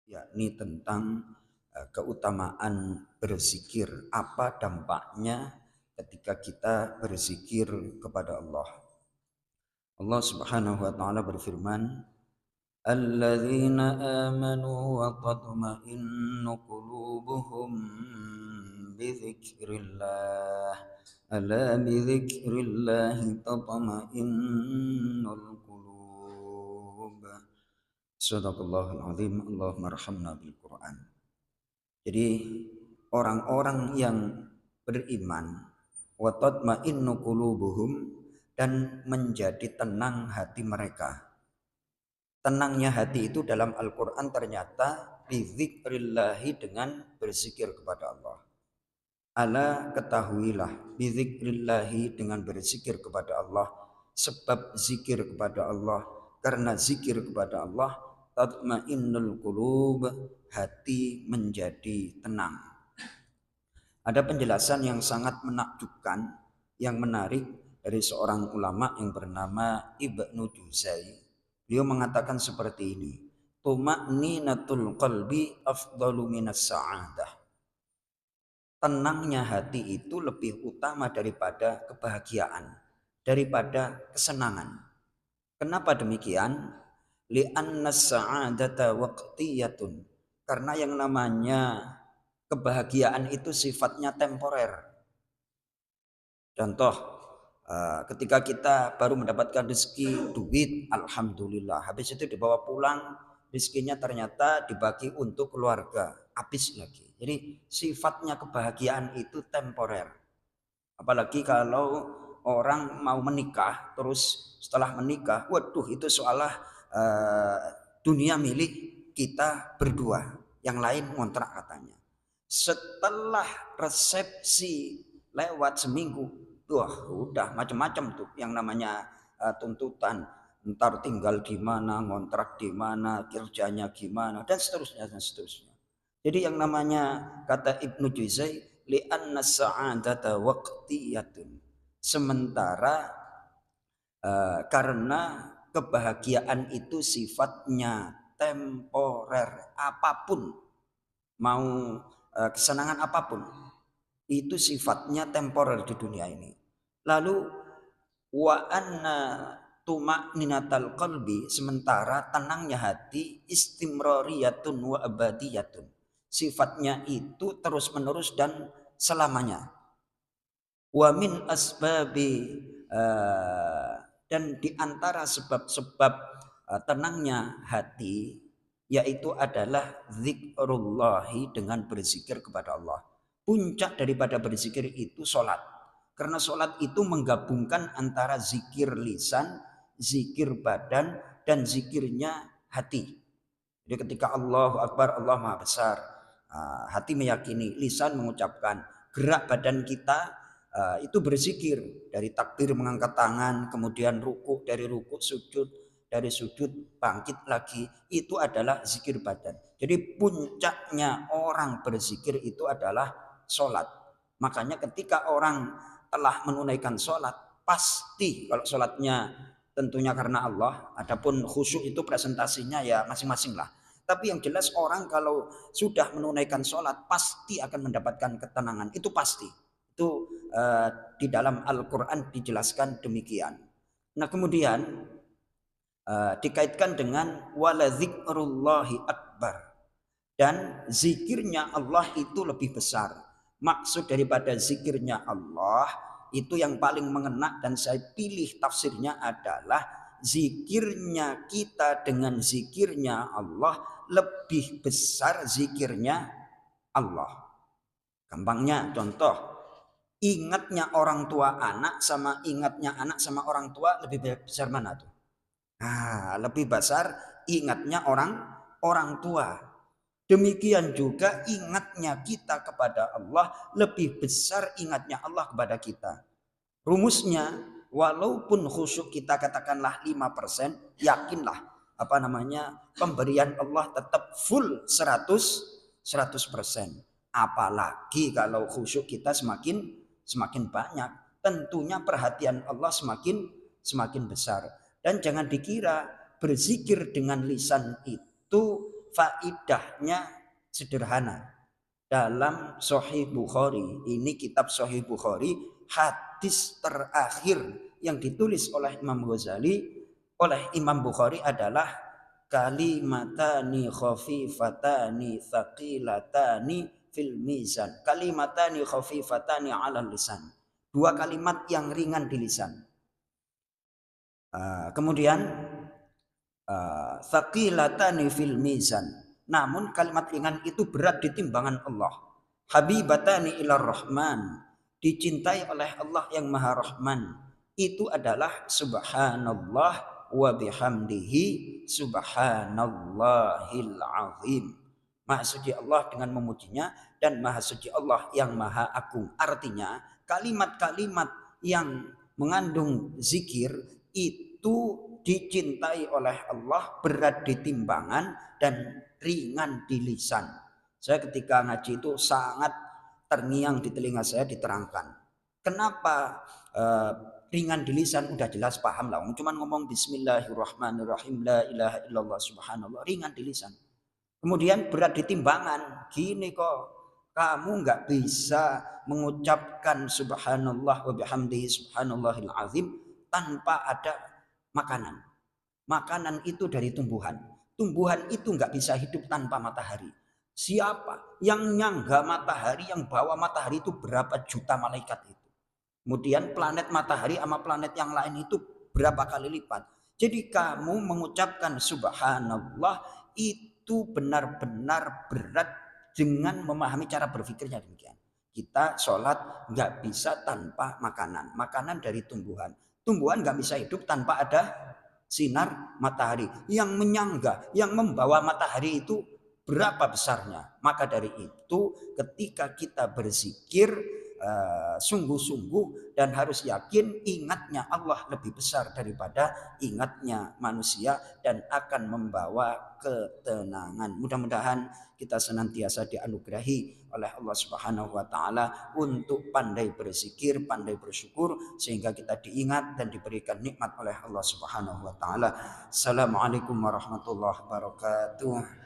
yakni tentang keutamaan berzikir. Apa dampaknya ketika kita berzikir kepada Allah? Allah Subhanahu wa taala berfirman, "Alladzina amanu wa tatma'innu qulubuhum bidzikrillah. Ala bidzikrillah tatma'innul qulub." Sadaqallahul azim. Allahumma arhamna bil Qur'an. Jadi orang-orang yang beriman wa tatma'innu qulubuhum dan menjadi tenang hati mereka. Tenangnya hati itu dalam Al-Qur'an ternyata bizikrillahi dengan berzikir kepada Allah. Ala ketahuilah bizikrillahi dengan berzikir kepada Allah, sebab zikir kepada Allah, karena zikir kepada Allah tatmainnul qulub, hati menjadi tenang. Ada penjelasan yang sangat menakjubkan, yang menarik dari seorang ulama yang bernama Ibnu Juzai. Beliau mengatakan seperti ini, tuma'ninatul qalbi afdalu minas sa'adah. Tenangnya hati itu lebih utama daripada kebahagiaan, daripada kesenangan. Kenapa demikian? Li'anna sa'adata waqtiyatun. Karena yang namanya kebahagiaan itu sifatnya temporer. Contoh, ketika kita baru mendapatkan rezeki, duit, alhamdulillah. Habis itu dibawa pulang, rezekinya ternyata dibagi untuk keluarga, habis lagi. Jadi sifatnya kebahagiaan itu temporer. Apalagi kalau orang mau menikah, terus setelah menikah, waduh itu seolah dunia milik kita berdua, yang lain ngontrak katanya. Setelah resepsi lewat seminggu, wah udah macam-macam tuh yang namanya tuntutan. Ntar tinggal di mana, ngontrak di mana, kerjanya gimana, dan seterusnya dan seterusnya. Jadi yang namanya kata Ibnu Juzai, li'anna sa'adata waqtiyatun. Sementara karena kebahagiaan itu sifatnya temporer, apapun mau kesenangan apapun itu sifatnya temporer di dunia ini. Lalu wa anna tuma'ninatal qalbi, sementara tenangnya hati istimrariyatun wa abadiyatun. Sifatnya itu terus menerus dan selamanya. Wa min asbabi dan di antara sebab-sebab tenangnya hati yaitu adalah zikrullahi, dengan berzikir kepada Allah. Puncak daripada berzikir itu sholat. Karena sholat itu menggabungkan antara zikir lisan, zikir badan, dan zikirnya hati. Jadi ketika Allahu Akbar, Allah Maha Besar, hati meyakini, lisan mengucapkan, gerak badan kita itu berzikir, dari takbir mengangkat tangan, kemudian ruku, dari ruku sujud, dari sujud bangkit lagi, itu adalah zikir badan. Jadi puncaknya orang berzikir itu adalah sholat. Makanya ketika orang telah menunaikan sholat, pasti kalau sholatnya tentunya karena Allah, adapun khusyuk itu presentasinya ya masing-masing lah. Tapi yang jelas orang kalau sudah menunaikan sholat pasti akan mendapatkan ketenangan, itu pasti. Itu di dalam Al-Quran dijelaskan demikian. Nah kemudian dikaitkan dengan waladzikrullahi akbar, dan zikirnya Allah itu lebih besar. Maksud daripada zikirnya Allah itu yang paling mengena, dan saya pilih tafsirnya adalah zikirnya kita dengan zikirnya Allah lebih besar zikirnya Allah. Gampangnya contoh, ingatnya orang tua anak sama ingatnya anak sama orang tua lebih besar mana tuh? Lebih besar ingatnya orang tua. Demikian juga ingatnya kita kepada Allah lebih besar ingatnya Allah kepada kita. Rumusnya, walaupun khusyuk kita katakanlah 5%, yakinlah pemberian Allah tetap full 100%. Apalagi kalau khusyuk kita semakin banyak, tentunya perhatian Allah semakin besar. Dan jangan dikira berzikir dengan lisan itu faidahnya sederhana. Dalam Sahih Bukhari, ini kitab Sahih Bukhari, hadis terakhir yang ditulis oleh Imam Ghazali, oleh Imam Bukhari adalah kalimatani khafifatani thaqilatani fil mizan. Kalimatani khafifatani 'alal lisan. Dua kalimat yang ringan di lisan. Kemudian thaqilatani fil mizan. Namun kalimat ringan itu berat di timbangan Allah. Habibatani ilar rahman. Dicintai oleh Allah yang maha rahman. Itu adalah subhanallah wa bihamdihi subhanallahil azim. Maha suci Allah dengan memujinya dan maha suci Allah yang maha agung. Artinya kalimat-kalimat yang mengandung zikir itu dicintai oleh Allah, berat di timbangan dan ringan di lisan. Saya ketika ngaji itu sangat terngiang di telinga saya diterangkan. Kenapa ringan di lisan? Udah jelas paham lah. Cuman ngomong bismillahirrahmanirrahim, la ilaha illallah subhanallah, ringan di lisan. Kemudian berat di timbangan. Gini kok, kamu nggak bisa mengucapkan subhanallah wa bihamdihi subhanallahil azim tanpa ada makanan. Makanan itu dari tumbuhan. Tumbuhan itu nggak bisa hidup tanpa matahari. Siapa yang nyangga matahari, yang bawa matahari itu berapa juta malaikat itu. Kemudian planet matahari sama planet yang lain itu berapa kali lipat. Jadi kamu mengucapkan subhanallah itu benar-benar berat dengan memahami cara berpikirnya demikian. Kita sholat nggak bisa tanpa makanan. Makanan dari tumbuhan. Tumbuhan nggak bisa hidup tanpa ada sinar matahari. Yang menyangga, yang membawa matahari itu berapa besarnya. Maka dari itu ketika kita berzikir sungguh-sungguh dan harus yakin ingatnya Allah lebih besar daripada ingatnya manusia dan akan membawa ketenangan. Mudah-mudahan kita senantiasa dianugerahi oleh Allah Subhanahu wa taala untuk pandai berzikir, pandai bersyukur sehingga kita diingat dan diberikan nikmat oleh Allah Subhanahu wa taala. Assalamualaikum warahmatullahi wabarakatuh.